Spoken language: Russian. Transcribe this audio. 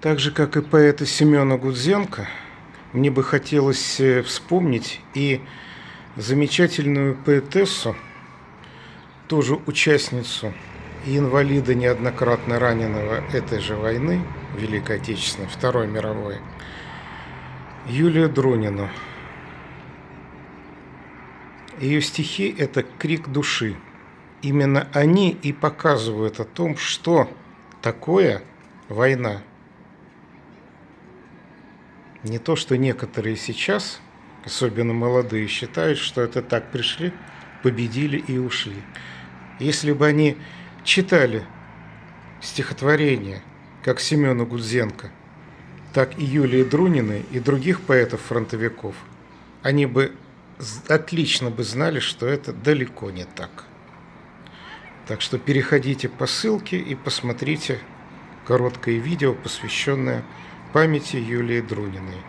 Так же, как и поэта Семена Гудзенко, мне бы хотелось вспомнить и замечательную поэтессу, тоже участницу и инвалида, неоднократно раненого этой же войны, Великой Отечественной, Второй мировой, Юлию Друнину. Ее стихи – это крик души. Именно они и показывают о том, что такое война. Не то, что некоторые сейчас, особенно молодые, считают, что это так пришли, победили и ушли. Если бы они читали стихотворения, как Семена Гудзенко, так и Юлии Друниной и других поэтов-фронтовиков, они бы отлично бы знали, что это далеко не так. Так что переходите по ссылке и посмотрите короткое видео, посвященное памяти Юлии Друниной.